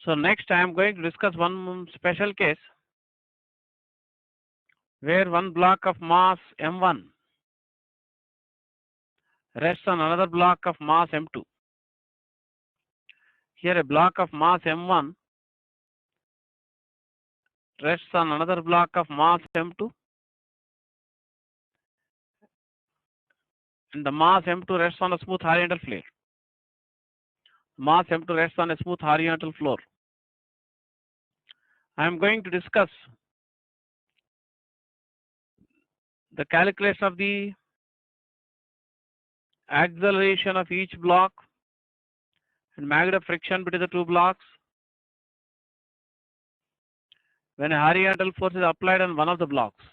So next I am going to discuss one special case where one block of mass m1 rests on another block of mass m2. Here a block of mass m1 rests on another block of mass m2 and the mass m2 rests on a smooth horizontal flare. Mass m2 rests on a smooth horizontal floor. I am going to discuss the calculation of the acceleration of each block and magnitude of friction between the two blocks when a horizontal force is applied on one of the blocks.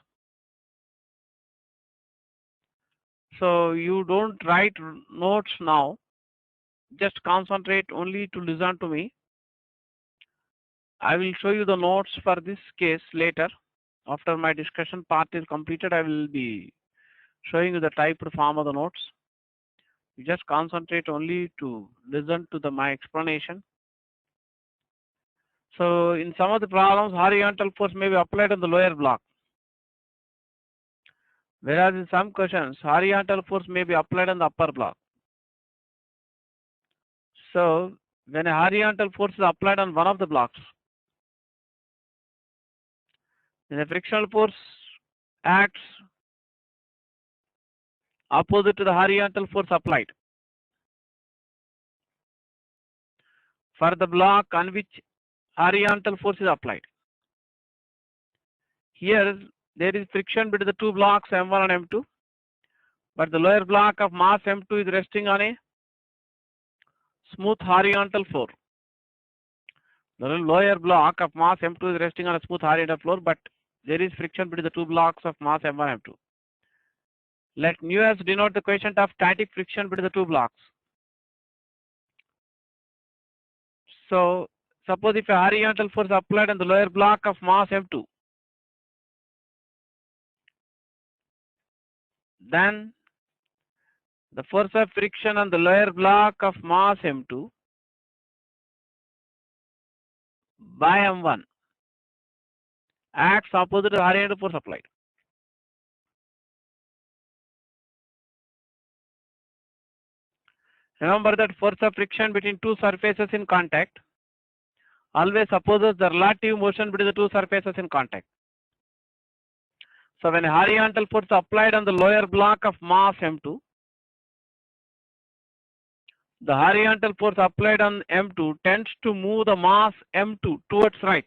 So you don't write notes now, just concentrate only to listen to me. I will show you the notes for this case later. After my discussion part is completed, I will be showing you the typed form of the notes. You just concentrate only to listen to my explanation. So in some of the problems, horizontal force may be applied on the lower block, whereas in some questions, horizontal force may be applied on the upper block. So when a horizontal force is applied on one of the blocks, then the frictional force acts opposite to the horizontal force applied for the block on which horizontal force is applied. Here there is friction between the two blocks m1 and m2, but the lower block of mass m2 is resting on a smooth horizontal floor. The lower block of mass m2 is resting on a smooth horizontal floor, but there is friction between the two blocks of mass m1 and m2. Let nu as denote the coefficient of static friction between the two blocks. So suppose if a horizontal force applied on the lower block of mass m2, then the force of friction on the lower block of mass m2 by m1 acts opposite to the horizontal force applied. Remember that force of friction between two surfaces in contact always opposes the relative motion between the two surfaces in contact. So when a horizontal force applied on the lower block of mass m2, the horizontal force applied on m2 tends to move the mass m2 towards right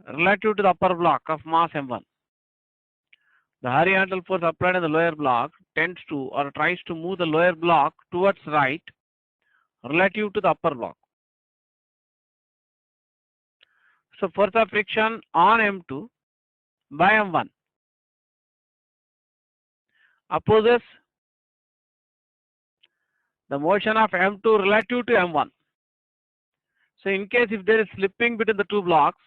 relative to the upper block of mass m1. The horizontal force applied on the lower block tends to or tries to move the lower block towards right relative to the upper block. So force of friction on m2 by m1 opposes the motion of m2 relative to m1. So in case if there is slipping between the two blocks,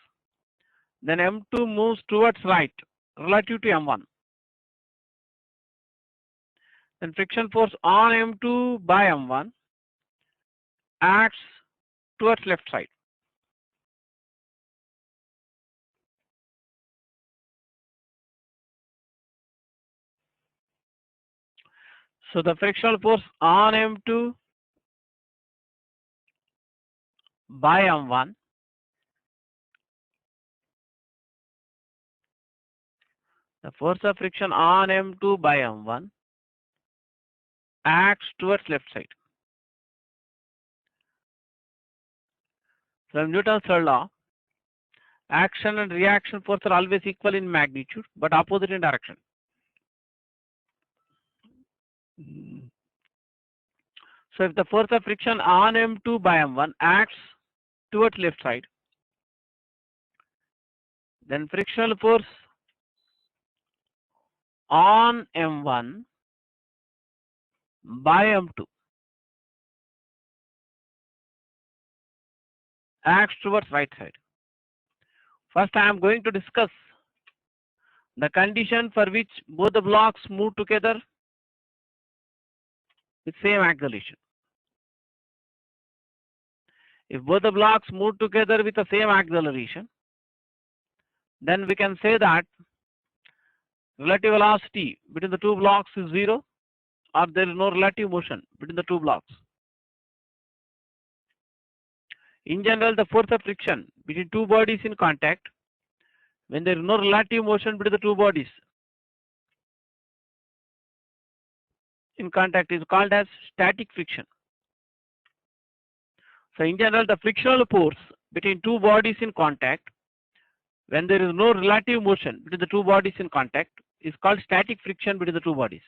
then m2 moves towards right relative to m1. Then friction force on m2 by m1 acts towards left side. So the frictional force on m2 by m1 the force of friction on m2 by m1 acts towards left side. From Newton's third law, action and reaction force are always equal in magnitude but opposite in direction. So if the force of friction on m2 by m1 acts towards left side, then frictional force on m1 by m2 acts towards right side. First I am going to discuss the condition for which both the blocks move together with same acceleration. If both the blocks move together with the same acceleration, then we can say that relative velocity between the two blocks is zero, or there is no relative motion between the two blocks. In general, the force of friction between two bodies in contact, when there is no relative motion between the two bodies in contact, is called as static friction. So in general, the frictional force between two bodies in contact, when there is no relative motion between the two bodies in contact, is called static friction between the two bodies.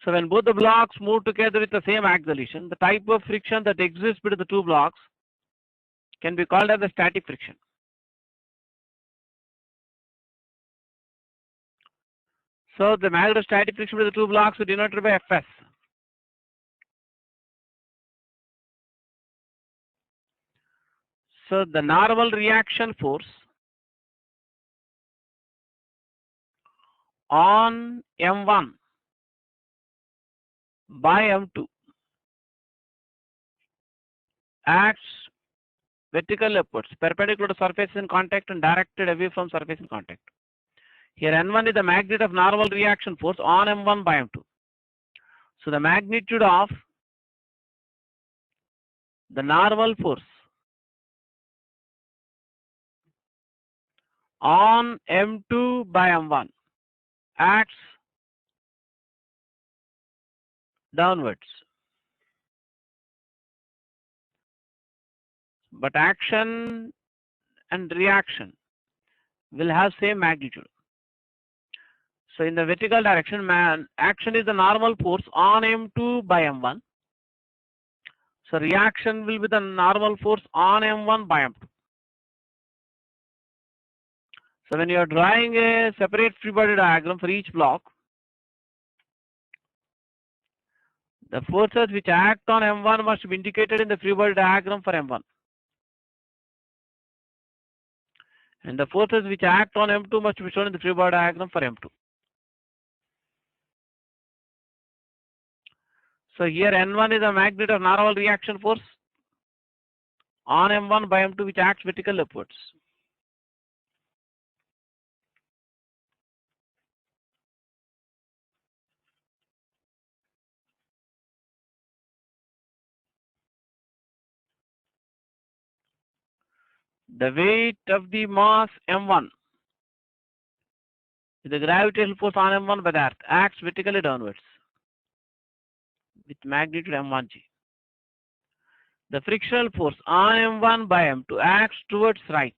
So when both the blocks move together with the same acceleration, the type of friction that exists between the two blocks can be called as the static friction. So the magnitude of static friction between the two blocks is denoted by Fs. So the normal reaction force on M1 by M2 acts vertical upwards, perpendicular to surface in contact and directed away from surface in contact. Here N1 is the magnitude of normal reaction force on M1 by M2. So the magnitude of the normal force on M2 by M1 acts downwards. But action and reaction will have same magnitude. So in the vertical direction, action is the normal force on M2 by M1. So reaction will be the normal force on M1 by M2. So when you are drawing a separate free body diagram for each block, the forces which act on M1 must be indicated in the free body diagram for M1. And the forces which act on M2 must be shown in the free body diagram for M2. So here N1 is the magnitude of normal reaction force on M1 by M2 which acts vertical upwards. The weight of the mass M1 is the gravitational force on M1 by the earth acts vertically downwards with magnitude M1g. The frictional force on M1 by M2 acts towards right.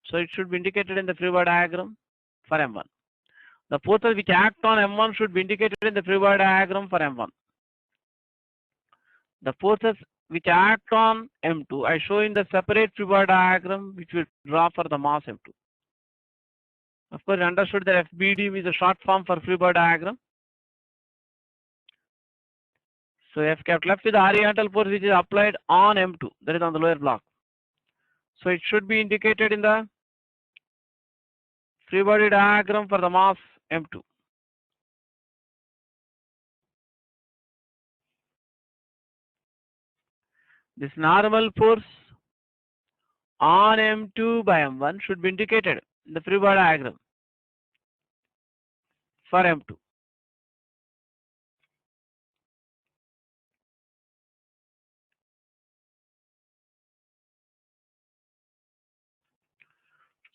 So it should be indicated in the free body diagram for M1. The forces which act on M1 should be indicated in the free body diagram for M1. The forces which act on M2 I show in the separate free body diagram which we draw for the mass M2. Of course, you understood that FBD is a short form for free body diagram. So F kept left with the horizontal force which is applied on M2, that is on the lower block. So it should be indicated in the free body diagram for the mass M2. This normal force on M2 by M1 should be indicated in the free body diagram for M2.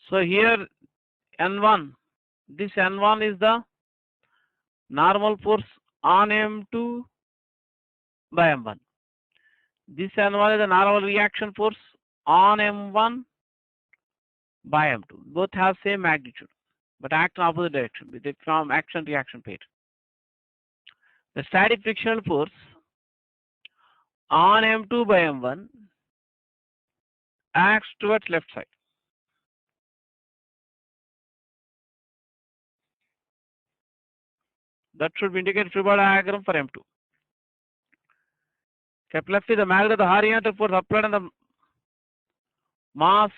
So here N1, this N1 is the normal force on M2 by M1. This N1 is the normal reaction force on M1 by M2. Both have same magnitude, but act in opposite direction with the from action reaction pair. The static frictional force on M2 by M1 acts towards left side. That should be indicated free body diagram for M2. Kept left is the magnitude of the horizontal force applied on the mass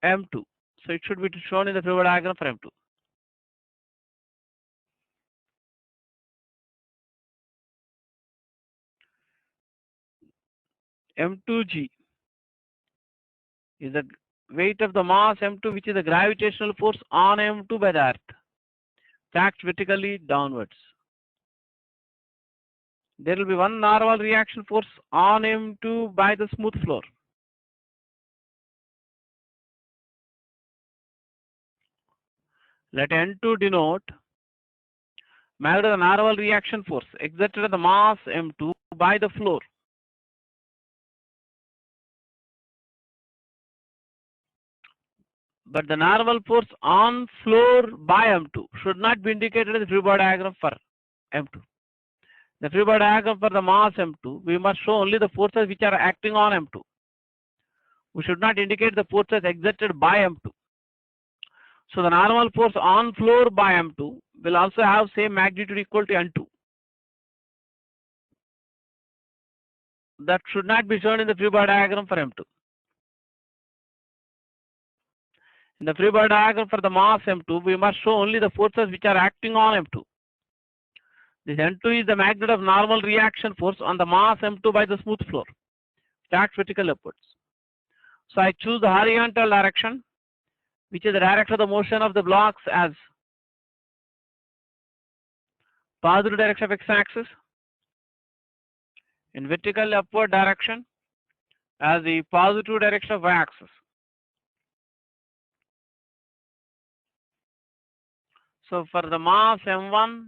M2. So it should be shown in the free body diagram for M2. M2G is the weight of the mass M2, which is the gravitational force on M2 by the earth. It acts vertically downwards. There will be one normal reaction force on M2 by the smooth floor. Let N2 denote magnitude of the normal reaction force exerted on the mass M2 by the floor. But the normal force on floor by M2 should not be indicated in the free body diagram for M2. The free body diagram for the mass M2, we must show only the forces which are acting on M2. We should not indicate the forces exerted by M2. So the normal force on floor by M2 will also have same magnitude equal to N2. That should not be shown in the free body diagram for M2. In the free body diagram for the mass M2, we must show only the forces which are acting on M2. This N2 is the magnitude of normal reaction force on the mass M2 by the smooth floor. It acts vertical upwards. So I choose the horizontal direction, which is the direction of the motion of the blocks, as positive direction of x-axis, in vertical upward direction as the positive direction of y-axis. So for the mass M1,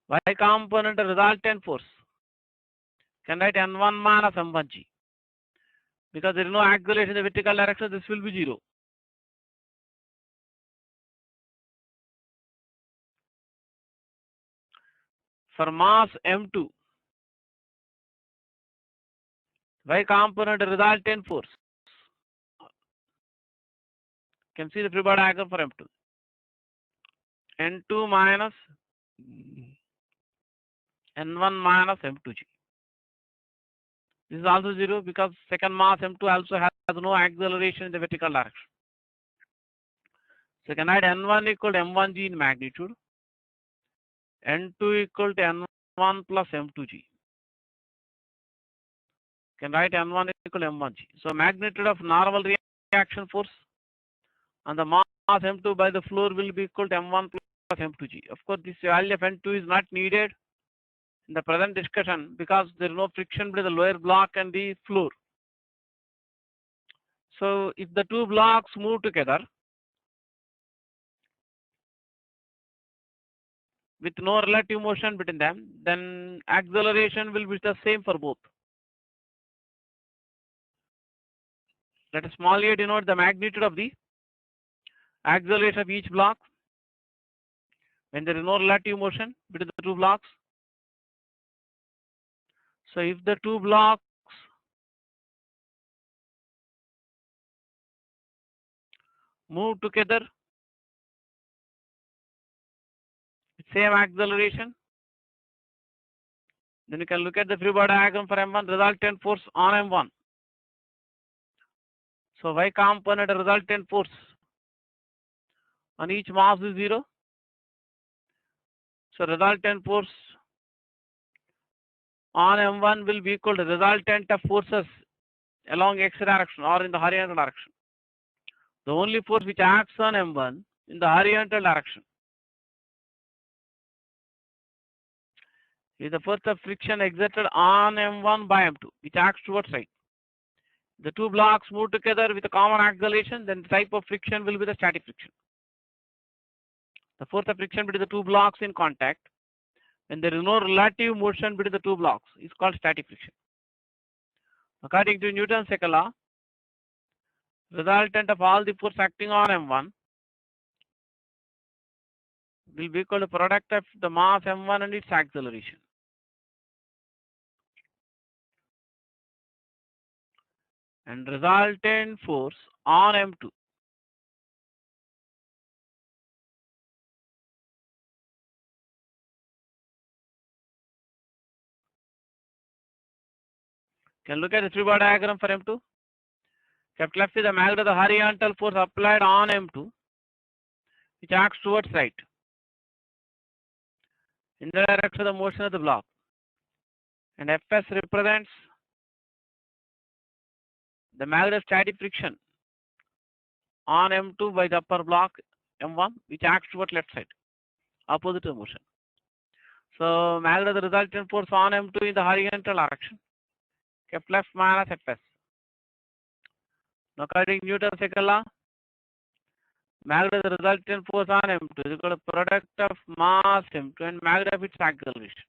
y component resultant force can write N1 minus M1G. Because there is no acceleration in the vertical direction, this will be 0. For mass M2, y component resultant force, you can see the free body diagram for M2. N2 minus N1 minus M2G. This is also 0 because second mass M2 also has no acceleration in the vertical direction. So you can write N1 equal to M1G in magnitude, N2 equal to N1 plus M2G. You can write N1 equal to M1G. So magnitude of normal reaction force on the mass M2 by the floor will be equal to M1 plus M2G. Of course, this value of N2 is not needed in the present discussion because there is no friction between the lower block and the floor. So if the two blocks move together with no relative motion between them, then acceleration will be the same for both. Let a small a denote the magnitude of the acceleration of each block when there is no relative motion between the two blocks. So if the two blocks move together with same acceleration, then you can look at the free body diagram for M1, resultant force on M1. So y component resultant force on each mass is 0. So resultant force on M1 will be equal to resultant of forces along x direction or in the horizontal direction. The only force which acts on M1 in the horizontal direction is the force of friction exerted on M1 by M2, which acts towards right. The two blocks move together with a common acceleration, then the type of friction will be the static friction. The force of friction between the two blocks in contact, when there is no relative motion between the two blocks, is called static friction. According to Newton's second law, resultant of all the force acting on M1 will be equal to product of the mass M1 and its acceleration. And resultant force on M2 can look at the free body diagram for M2. Capital F is the magnitude of the horizontal force applied on M2, which acts towards right in the direction of the motion of the block. and Fs represents the magnetostatic friction on M2 by the upper block M1, which acts toward left side, opposite to motion. So magnet the resultant force on M2 in the horizontal direction, kept left minus Fs. Now according to Newton's second law, magnet the resultant force on M2 is equal to product of mass M2 and magnet of its acceleration.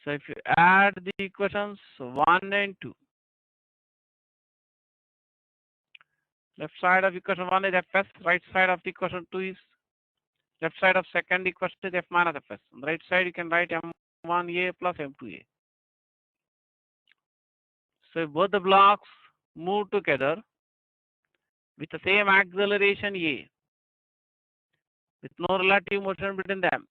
So if you add the equations 1 and 2, left side of equation 1 is Fs, right side of the equation 2 is, left side of second equation is F minus Fs. On the right side you can write M1A plus M2A. So if both the blocks move together with the same acceleration A, with no relative motion between them,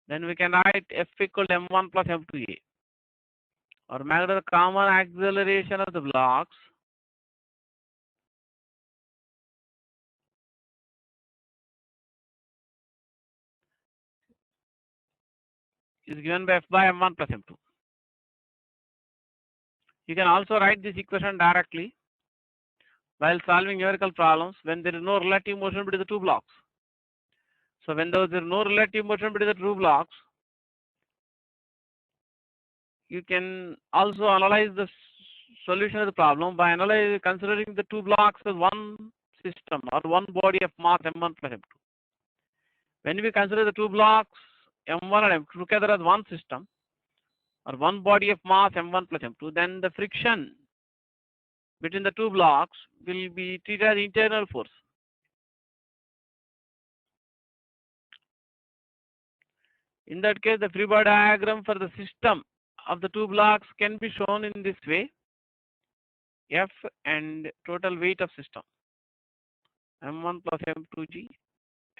then we can write F equal to M1 plus M2A. Or matter the common acceleration of the blocks is given by F by M1 plus M2. You can also write this equation directly while solving numerical problems when there is no relative motion between the two blocks. So when there is no relative motion between the two blocks, you can also analyze the solution of the problem by considering the two blocks as one system or one body of mass M1 plus M2. When we consider the two blocks M1 and M2 together as one system or one body of mass M1 plus M2, then the friction between the two blocks will be treated as internal force. In that case, the free body diagram for the system of the two blocks can be shown in this way: F and total weight of system M1 plus M2G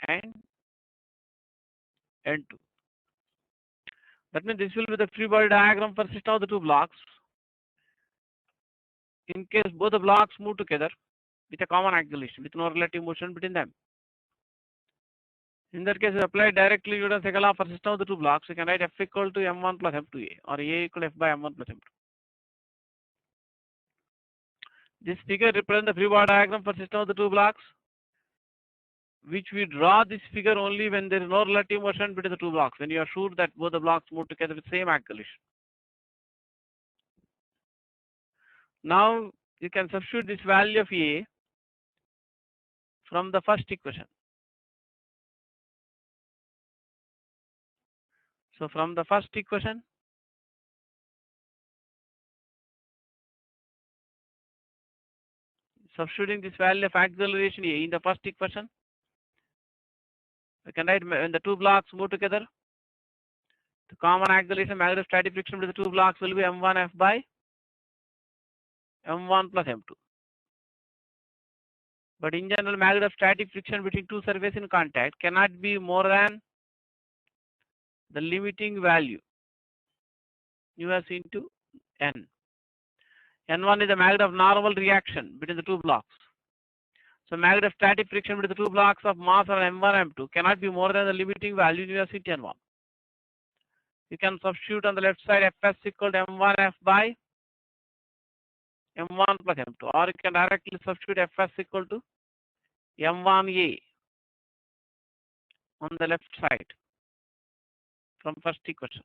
and N2. That means this will be the free body diagram for system of the two blocks. In case both the blocks move together with a common acceleration, with no relative motion between them. In that case, apply directly Newton's second law for system of the two blocks. You can write F equal to M1 plus M2A or A equal to F by M1 plus M2. This figure represents the free body diagram for system of the two blocks, which we draw this figure only when there is no relative motion between the two blocks, when you are sure that both the blocks move together with same acceleration. Now you can substitute this value of A from the first equation. So from the first equation, substituting this value of acceleration A in the first equation, we can write when the two blocks move together, the common acceleration magnetostatic friction between the two blocks will be M1 F by M1 plus M2. But in general, magnetostatic friction between two surfaces in contact cannot be more than the limiting value us into N. N1 is the magnet of normal reaction between the two blocks. So magnetostatic friction between the two blocks of mass of M1 and M2 cannot be more than the limiting value us into N1. You can substitute on the left side Fs equal to M1 F by M1 plus M2, or you can directly substitute Fs equal to M1A on the left side from first equation,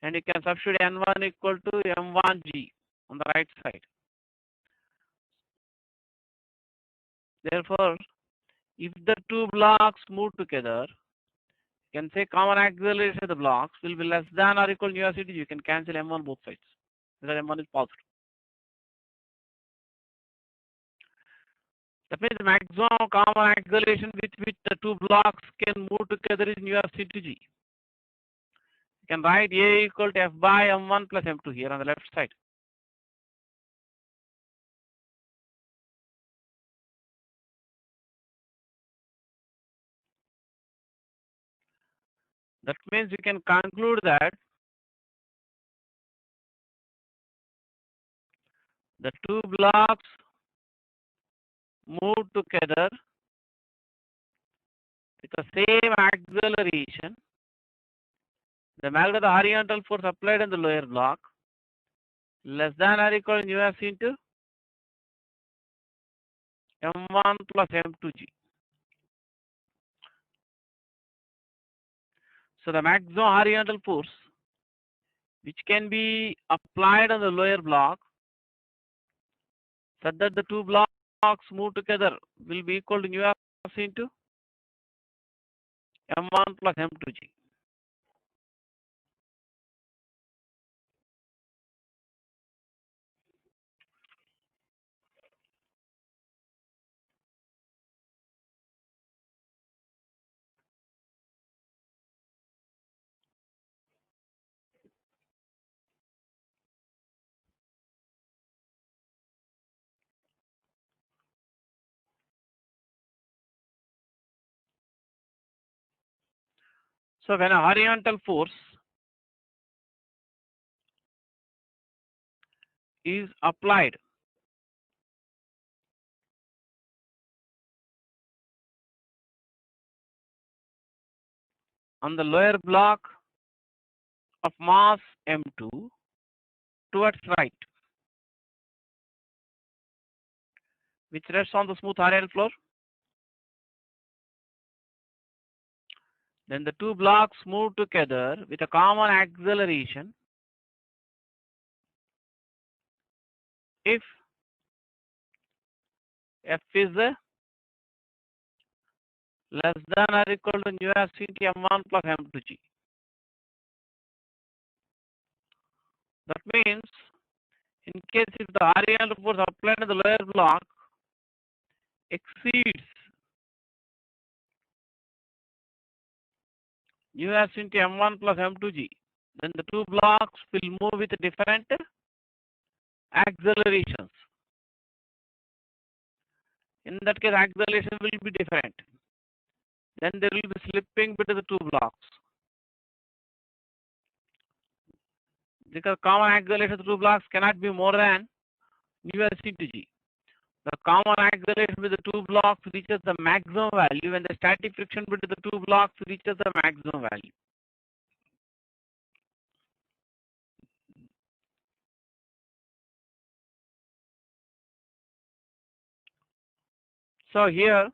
and you can substitute N1 equal to M1G on the right side. Therefore, if the two blocks move together, you can say common acceleration of the blocks will be less than or equal to us into G. You can cancel M1 both sides because M1 is positive. That means the maximum common acceleration with which the two blocks can move together is us into G. You can write A equal to F by M1 plus M2 here on the left side. That means you can conclude that the two blocks move together with the same acceleration The magnitude of the horizontal force applied on the lower block less than or equal to us into M1 plus M2G. So the maximum horizontal force which can be applied on the lower block such that the two blocks move together will be equal to us into M1 plus M2G. So when a horizontal force is applied on the lower block of mass M2 towards right, which rests on the smooth horizontal floor, then the two blocks move together with a common acceleration if F is less than or equal to nu s into M1 plus M2G. That means in case if the horizontal force applied on the lower block exceeds nu s into M1 plus M2G, then the two blocks will move with different accelerations. In that case, acceleration will be different. Then there will be slipping between the two blocks. Because common acceleration of the two blocks cannot be more than nu s into G. The common acceleration with the two blocks reaches the maximum value when the static friction between the two blocks reaches the maximum value. So here,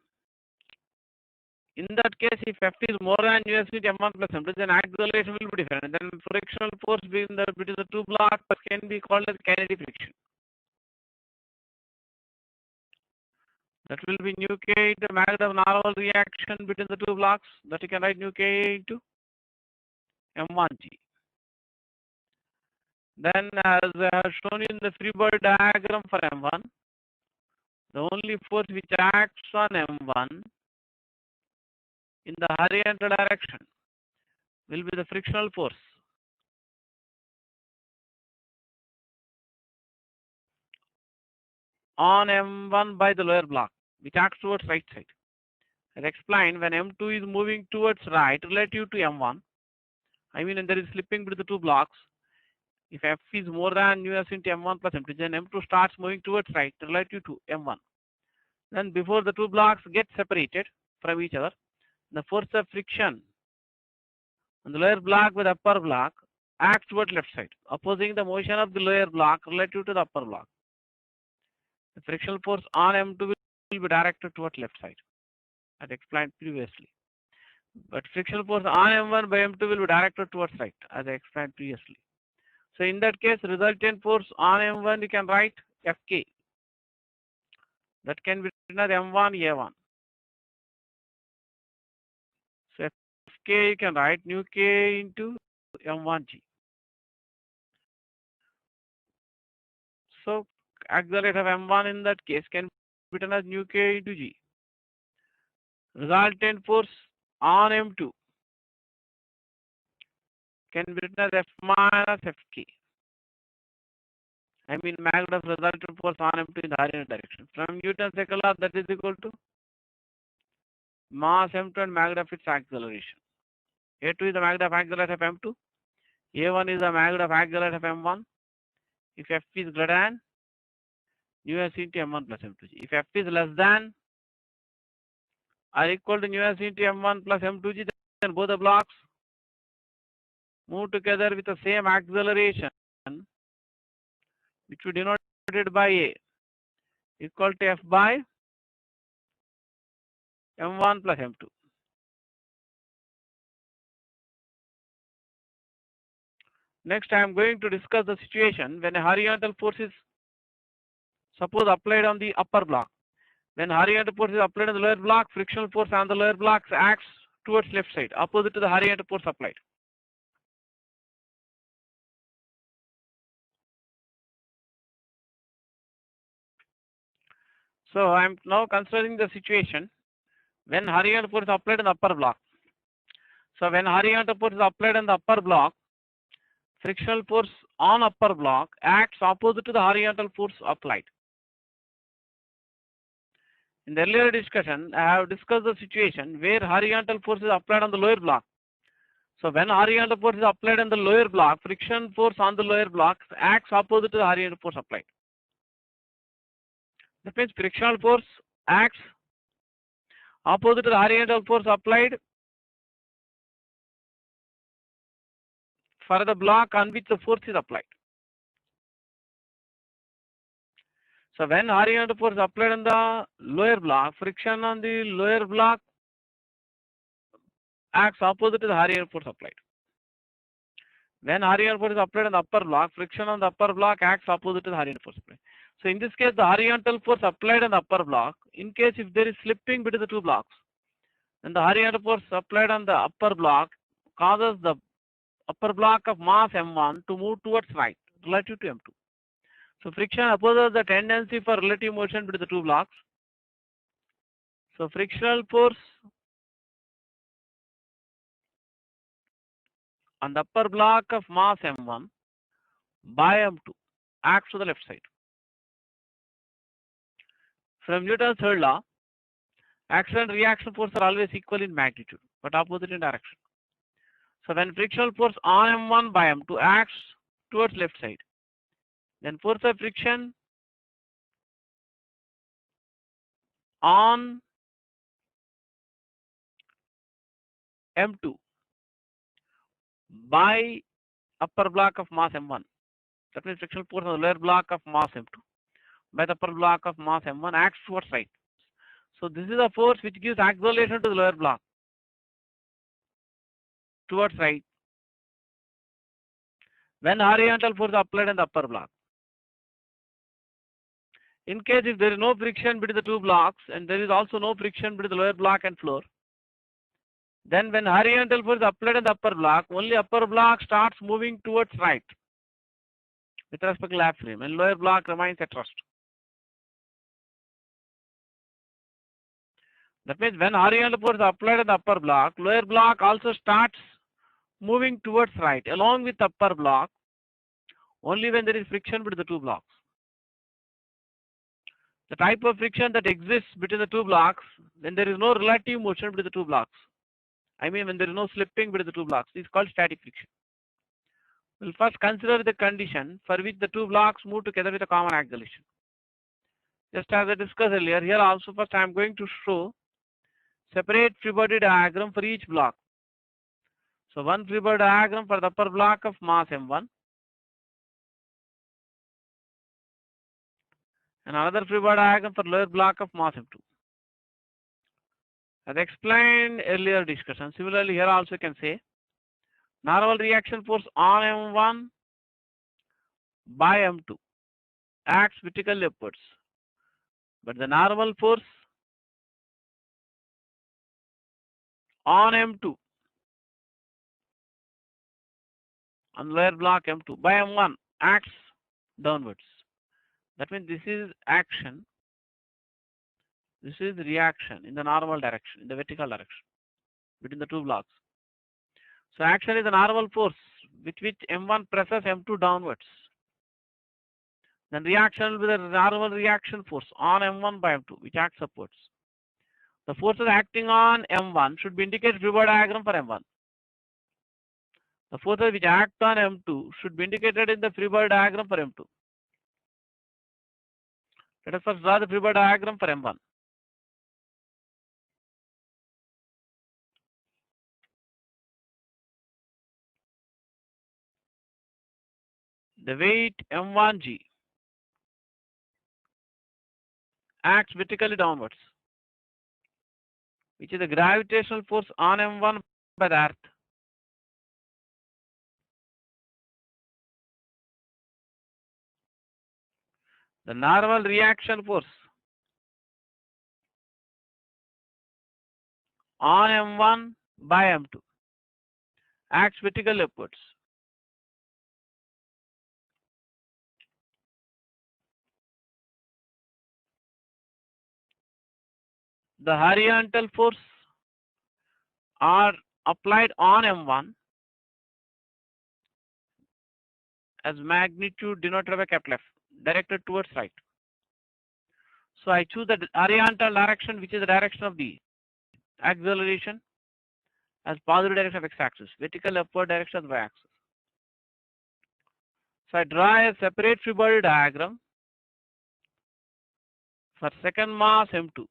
in that case, if F is more than nu s into M1 plus M2, then acceleration will be different. Then frictional force between the two blocks can be called as kinetic friction. That will be nu k into magnitude of normal reaction between the two blocks. That you can write nu k into M1G. Then, as I have shown you in the free body diagram for M1, the only force which acts on M1 in the horizontal direction will be the frictional force. On M1 by the lower block, which acts towards right side. As explained, when M2 is moving towards right relative to M1, I mean when there is slipping between the two blocks, if F is more than nu s into M1 plus M2, then M2 starts moving towards right relative to M1. Then before the two blocks get separated from each other, the force of friction on the lower block with upper block acts toward left side, opposing the motion of the lower block relative to the upper block. The frictional force on M2 will be directed toward left side, as explained previously. But frictional force on M1 by M2 will be directed towards right, as I explained previously. So in that case, resultant force on M1 you can write Fk. That can be written as M1 A1. So Fk you can write nu k into M1G. So acceleration of M1 in that case can be written as nu k into G. Resultant force on M2 can be written as F minus Fk. I mean magnitude of resultant force on M2 in the horizontal direction. From Newton's second law, that is equal to mass M2 and magnitude of its acceleration. A2 is the magnitude of acceleration of M2. A1 is the magnitude of acceleration of M1. If F is greater than nu s into M1 plus M2G. If F is less than or equal to nu s into M1 plus M2G, then both the blocks move together with the same acceleration, which we denoted by A, equal to F by M1 plus M2. Next, I am going to discuss the situation when a horizontal force is suppose applied on the upper block. When horizontal force is applied on the lower block, frictional force on the lower block acts towards left side, opposite to the horizontal force applied. So I am now considering the situation when horizontal force is applied on the upper block. So when horizontal force is applied on the upper block, frictional force on upper block acts opposite to the horizontal force applied. In the earlier discussion, I have discussed the situation where horizontal force is applied on the lower block. So when horizontal force is applied on the lower block, friction force on the lower block acts opposite to the horizontal force applied. That means frictional force acts opposite to the horizontal force applied for the block on which the force is applied. So when horizontal force is applied on the lower block, friction on the lower block acts opposite to the horizontal force applied. When horizontal force is applied on the upper block, friction on the upper block acts opposite to the horizontal force applied. So in this case, the horizontal force applied on the upper block, in case if there is slipping between the two blocks, then the horizontal force applied on the upper block causes the upper block of mass M1 to move towards right relative to M2. So friction opposes the tendency for relative motion between the two blocks. So frictional force on the upper block of mass M1 by M2 acts to the left side. From Newton's third law, action and reaction force are always equal in magnitude, but opposite in direction. So when frictional force on M1 by M2 acts towards left side, then force of friction on M2 by upper block of mass M1. That means frictional force on the lower block of mass M2 by the upper block of mass M1 acts towards right. So this is a force which gives acceleration to the lower block towards right when horizontal force is applied on the upper block. In case if there is no friction between the two blocks and there is also no friction between the lower block and floor, then when horizontal force is applied on the upper block, only upper block starts moving towards right with respect to lap frame and lower block remains at rest. That means when horizontal force is applied on the upper block, lower block also starts moving towards right along with upper block only when there is friction between the two blocks. The type of friction that exists between the two blocks when there is no relative motion between the two blocks, I mean when there is no slipping between the two blocks, is called static friction. We'll first consider the condition for which the two blocks move together with a common acceleration. Just as I discussed earlier, here also first I am going to show separate free body diagram for each block. So one free body diagram for the upper block of mass M1 and another free body diagram for lower block of mass M2. As explained earlier discussion, similarly here also you can say normal reaction force on M1 by M2 acts vertically upwards, but the normal force on M2 on lower block M2 by M1 acts downwards. That means this is action, this is reaction in the normal direction, in the vertical direction between the two blocks. So action is the normal force with which M1 presses M2 downwards. Then reaction will be the normal reaction force on M1 by M2 which acts upwards. The forces acting on M1 should be indicated free body diagram for M1. The forces which act on M2 should be indicated in the free body diagram for M2. Let us first draw the free body diagram for M1. The weight M1G acts vertically downwards, which is the gravitational force on M1 by the earth. The normal reaction force on M1 by M2 acts vertically upwards. The horizontal force are applied on M1 as magnitude denoted by capital F, directed towards right. So I choose the horizontal direction, which is the direction of the acceleration, as positive direction of x-axis, vertical upward direction of y-axis. So I draw a separate free body diagram for second mass M2.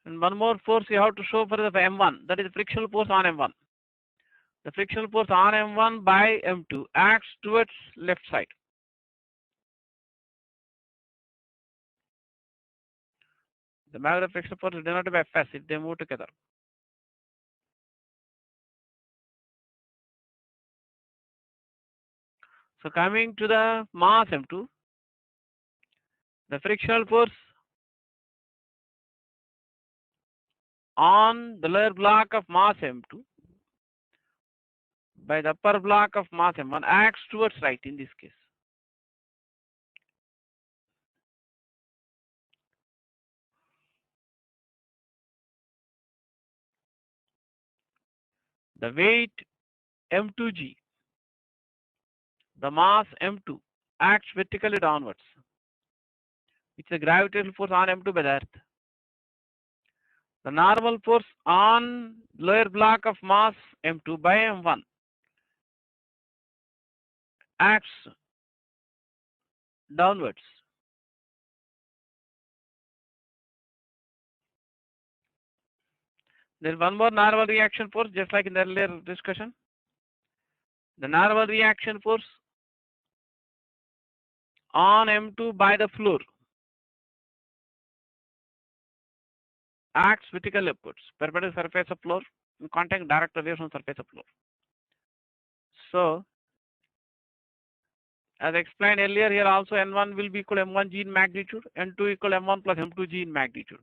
And one more force you have to show for the M1, that is the frictional force on M1. The frictional force on M1 by M2 acts towards left side. The magnetic frictional force is denoted by Fs if they move together. So coming to the mass M2, the frictional force on the lower block of mass M2 by the upper block of mass M1 acts towards right in this case. The weight M2G, the mass M2 acts vertically downwards. It's a gravitational force on M2 by the earth. The normal force on lower block of mass M2 by M1 acts downwards. There is one more normal reaction force, just like in the earlier discussion. The normal reaction force on M2 by the floor acts vertically upwards, perpendicular surface of floor, in contact direct away from surface of floor. So, as explained earlier, here also N1 will be equal to M1G in magnitude, N2 equal to M1 plus M2G in magnitude.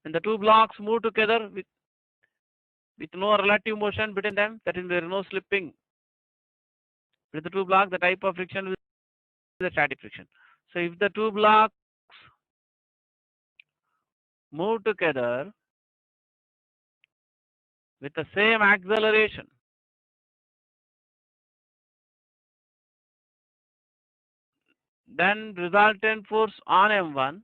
When the two blocks move together with no relative motion between them, that is, there is no slipping with the two blocks, the type of friction is the static friction. So if the two blocks move together with the same acceleration, then resultant force on M1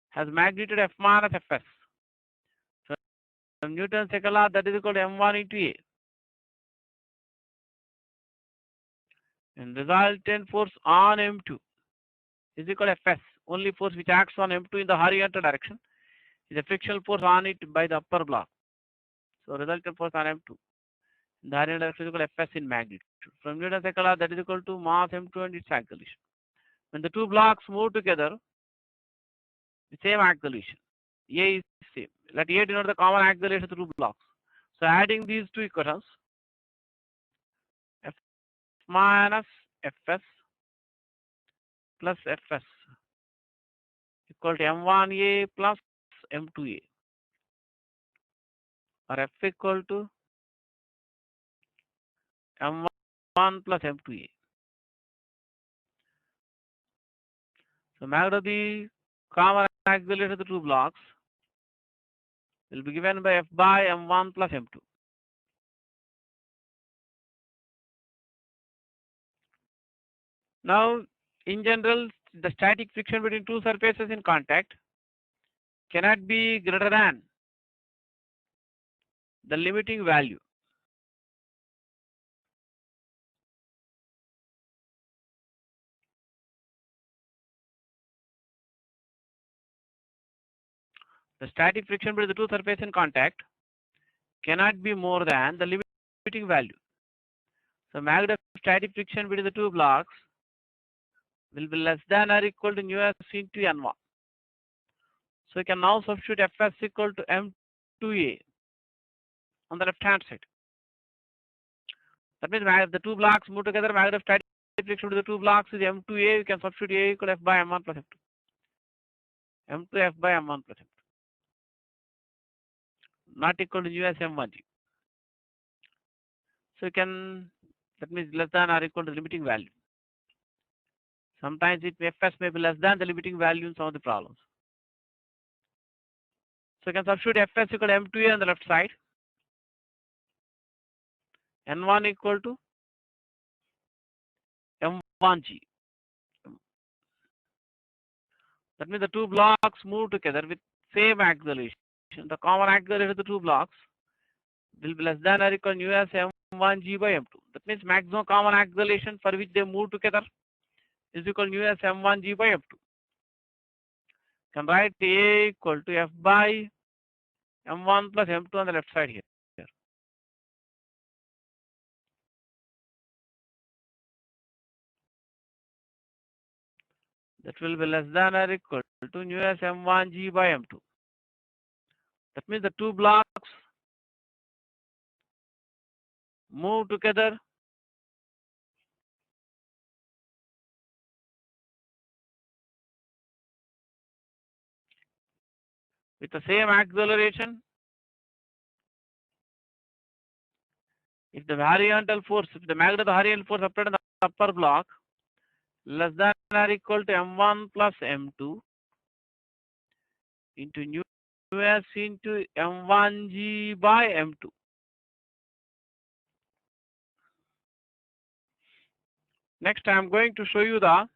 has magnitude F minus Fs. So from Newton's second law, that is equal to M1 into A. And resultant force on M2 is equal to Fs. Only force which acts on M2 in the horizontal direction is a frictional force on it by the upper block. So resultant force on M2 in the horizontal direction is equal to Fs in magnitude. From Newton's second law, that is equal to mass M2 and its acceleration. When the two blocks move together, the same acceleration, A is same. Let A denote the common acceleration of the two blocks. So adding these two equations, F minus Fs plus Fs equal to M1A plus M2A, or F equal to M1 plus M2A. So magnitude of the common acceleration of the two blocks will be given by F by M1 plus M2. Now, in general, the static friction between two surfaces in contact cannot be greater than the limiting value. The static friction between the two surfaces in contact cannot be more than the limiting value. So magnitude of static friction between the two blocks will be less than or equal to nu s into n1. So we can now substitute Fs equal to m2a on the left hand side. That means the two blocks move together, magnitude of static friction between the two blocks is m2a. We can substitute a equal to f by m1 plus m2. m2 f by m1 plus m2. Not equal to nu s m1g. So we can, that means less than or equal to the limiting value. Sometimes Fs may be less than the limiting value in some of the problems. So you can substitute Fs equal to m2a on the left side. N1 equal to m1g. That means the two blocks move together with same acceleration. The common acceleration of the two blocks will be less than or equal to nu s m1g by m2. That means maximum common acceleration for which they move together is equal to nu s m1g by m2. Can write a equal to f by m1 plus m2 on the left side here. That will be less than or equal to nu s m1g by m2. That means the two blocks move together with the same acceleration. If the horizontal force, if the magnitude of the horizontal force applied on the upper block less than or equal to m1 plus m2 into nu s into m1g by m2. Next, I am going to show you the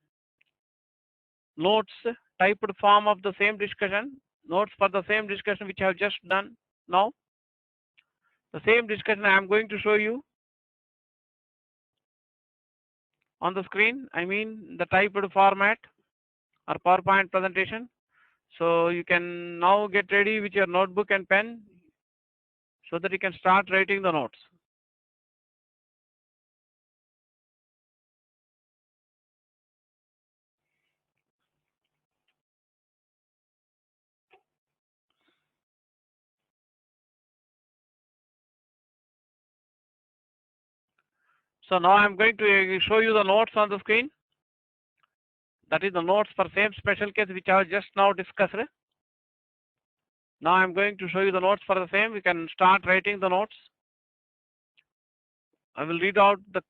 notes typed form of the same discussion, notes for the same discussion which I have just done now. The same discussion I am going to show you on the screen, I mean the typed format or PowerPoint presentation. So you can now get ready with your notebook and pen so that you can start writing the notes. So now I'm going to show you the notes on the screen. That is the notes for same special case which I have just now discussed. Now I'm going to show you the notes for the same. We can start writing the notes. I will read out the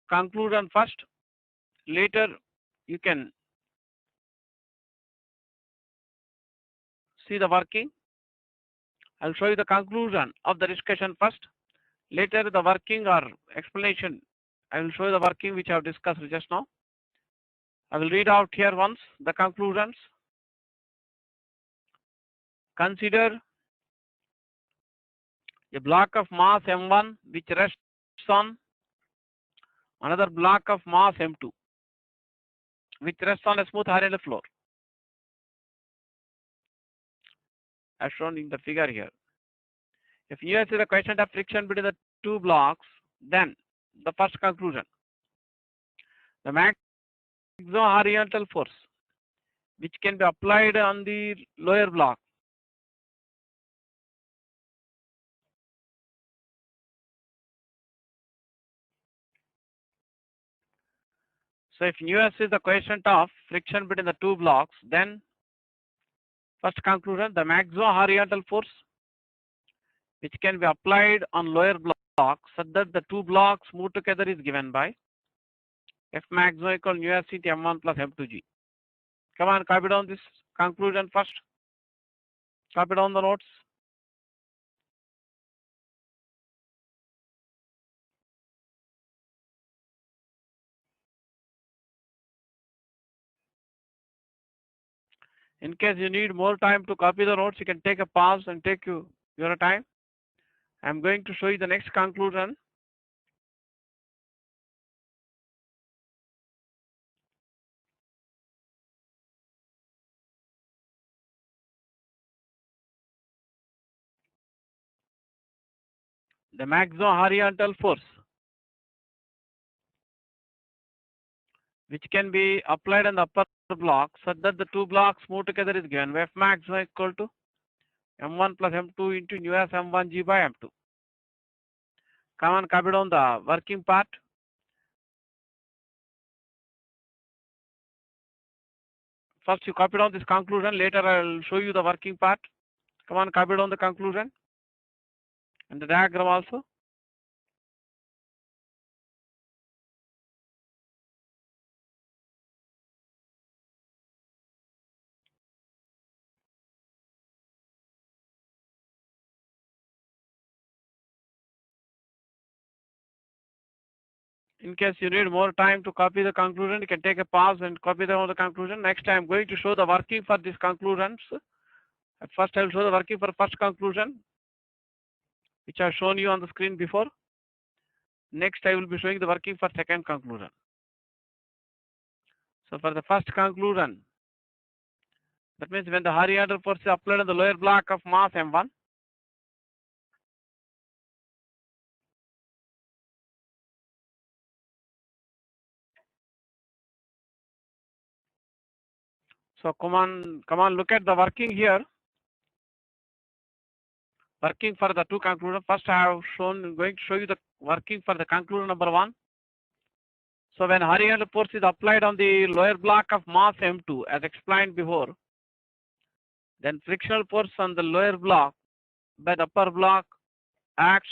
conclusion first. Later you can see the working. I'll show you the conclusion of the discussion first. Later the working or explanation. I will show you the working which I have discussed just now. I will read out here once the conclusions. Consider a block of mass m1 which rests on another block of mass m2 which rests on a smooth horizontal floor as shown in the figure here. If U s is the coefficient of friction between the two blocks, then the first conclusion, the maximum horizontal force which can be applied on the lower block so if nu s is the coefficient of friction between the two blocks, then first conclusion, the maximum horizontal force which can be applied on lower block such that the two blocks move together is given by F maximum equal nu s into m1 plus m2g. Come on, copy down this conclusion first. Copy down the notes. In case you need more time to copy the notes, you can take a pause and take your time. I'm going to show you the next conclusion. the maximum horizontal force which can be applied on the upper block such that the two blocks move together is given. F maximum equal to m1 plus m2 into nu s m1g by m2. Come on, copy down the working part. First you copy down this conclusion, later I will show you the working part. Come on, copy down the conclusion and the diagram also. In case you need more time to copy the conclusion, you can take a pause and copy the conclusion. Next I am going to show the working for these conclusions. At first I will show the working for first conclusion, which I have shown you on the screen before. Next I will be showing the working for second conclusion. So for the first conclusion, that means when the horizontal force is applied on the lower block of mass m1, so come on, look at the working here. Working for the two conclusions. First I have shown, going to show you the working for the conclusion number 1. So when horizontal force is applied on the lower block of mass m2 as explained before, then frictional force on the lower block by the upper block acts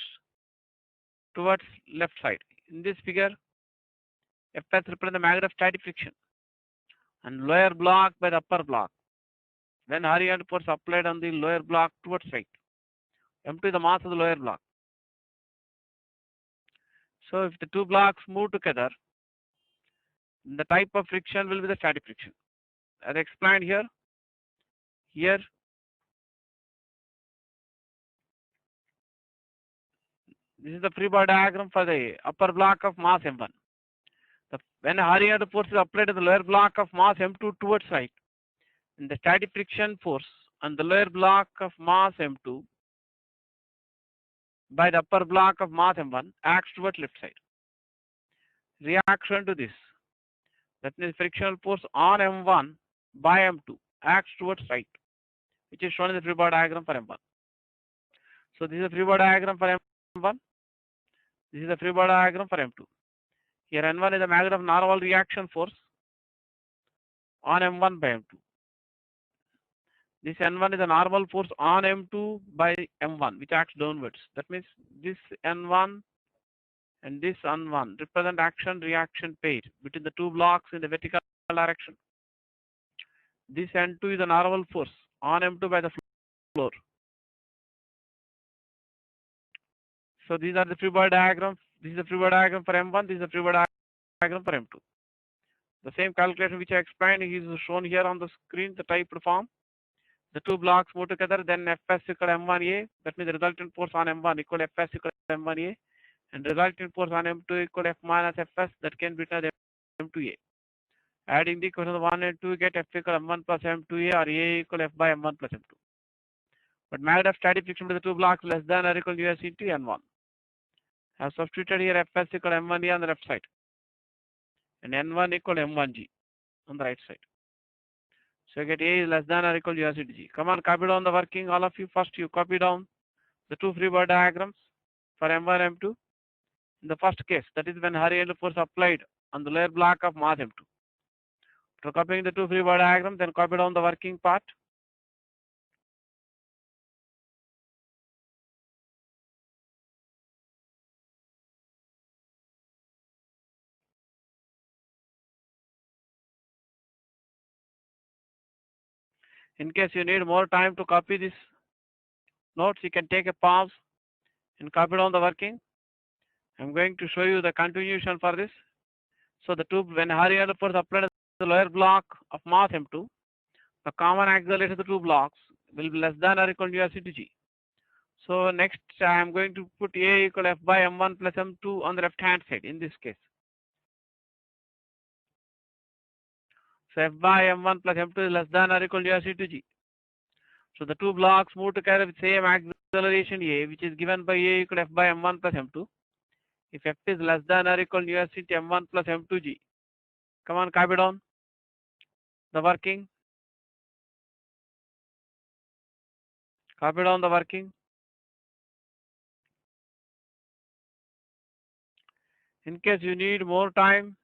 towards left side. In this figure, Fs represents the magnitude of static friction and lower block by the upper block. When horizontal force applied on the lower block towards right, m2 is the mass of the lower block. So if the two blocks move together, the type of friction will be the static friction. As explained here, this is the free body diagram for the upper block of mass m1. When horizontal force is applied on the lower block of mass m2 towards right, and the static friction force on the lower block of mass m2 by the upper block of mass m1 acts towards left side. Reaction to this, that means frictional force on m1 by m2 acts towards right, which is shown in the free body diagram for m1. So this is the free body diagram for m1. This is the free body diagram for m2. Here n1 is the magnitude of normal reaction force on m1 by m2. This n1 is a normal force on m2 by m1, which acts downwards. That means this n1 and this n1 represent action-reaction pair between the two blocks in the vertical direction. This n2 is a normal force on m2 by the floor. So these are the free body diagrams. This is the free body diagram for m1. This is the free body diagram for m2. The same calculation which I explained is shown here on the screen, the typed form. The two blocks move together, then Fs equal m1a. That means the resultant force on m1 equal Fs equal m1a, and resultant force on m2 equal F minus Fs. That can be written as m2a. Adding the equation of 1 and 2, get F equal m1 plus m2a, or a equal F by m1 plus m2. But magnitude of static friction between the two blocks less than or equal to us into n1. I have substituted here Fs equal m1a on the left side, and n1 equal m1g on the right side. So you get A is less than or equal to us into g. Come on, copy down the working, all of you. First you copy down the two free body diagrams for m1 and m2. In the first case, that is when horizontal force applied on the lower block of mass m2. After copying the two free body diagrams, then copy down the working part. In case you need more time to copy these notes, you can take a pause and copy down the working. I'm going to show you the continuation for this. So the two, when horizontal force applied on the lower block of mass m2, the common acceleration of the two blocks will be less than or equal to us into g. So next I am going to put A equal F by m1 plus m2 on the left hand side in this case. So F by m1 plus m2 is less than or equal to us into g. So the two blocks move together with same acceleration acceleration A, which is given by A equal F by M1 plus M2. If F is less than or equal to US into M1 plus M2G. Come on, copy down the working. Copy down the working. In case you need more time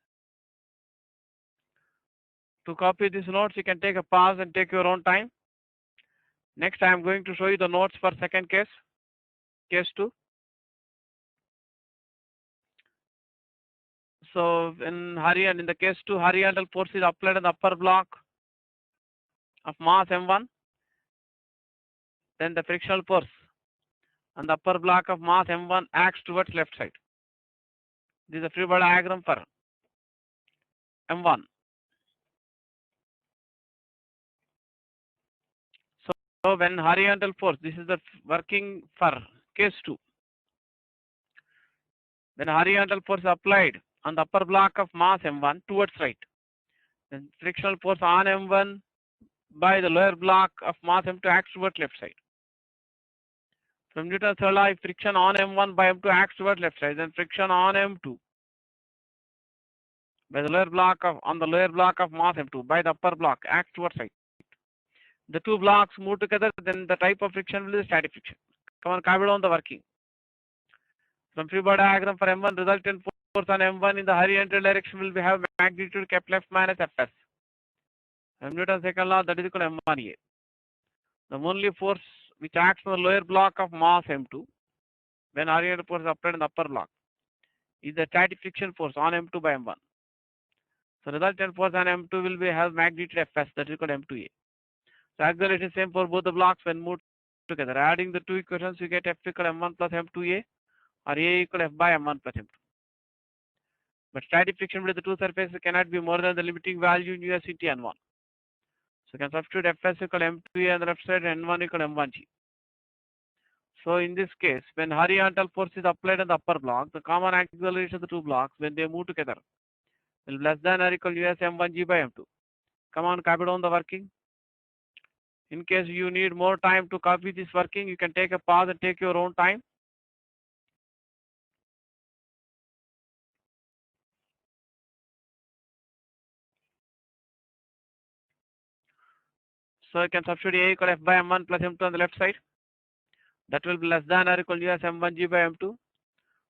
to copy these notes, you can take a pause and take your own time. Next, I am going to show you the notes for second case, case 2. So in the case 2, horizontal force is applied on the upper block of mass M1. Then the frictional force on the upper block of mass M1 acts towards left side. This is a free body diagram for M1. So when horizontal force, this is the working for case 2. When horizontal force is applied on the upper block of mass M1 towards right, then frictional force on M1 by the lower block of mass M2 acts towards left side. From Newton's third law, if friction on M1 by M2 acts towards left side, then friction on M2 by the lower block of mass M2 by the upper block acts towards right. The two blocks move together, then the type of friction will be static friction. Come on, copy down the working. From free body diagram for M1, resultant force on M1 in the horizontal direction will have magnitude F left minus Fs. From Newton's second law, that is equal to M1A. The only force which acts on the lower block of mass M2 when horizontal force is applied in the upper block is the static friction force on M2 by M1. So resultant force on M2 will have magnitude Fs, that is equal to M2A. So acceleration is same for both the blocks when moved together. Adding the two equations, you get F equal to M1 plus M2A or A equal to F by M1 plus M2. But static friction between the two surfaces cannot be more than the limiting value in US into N1. So you can substitute Fs equal to M2A on the left side and N1 equal to M1G. So in this case, when horizontal force is applied on the upper block, the common acceleration of the two blocks when they move together will be less than or equal to US M1G by M2. Come on, copy down the working. In case you need more time to copy this working, you can take a pause and take your own time. So you can substitute A equal to F by M1 plus M2 on the left side. That will be less than or equal to US M1G by M2.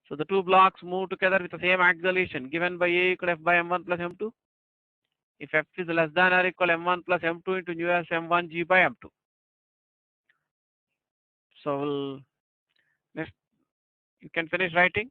So the two blocks move together with the same acceleration given by A equal to F by M1 plus M2. If F is less than or equal to M1 plus M2 into US M1G by M2. So next, you can finish writing.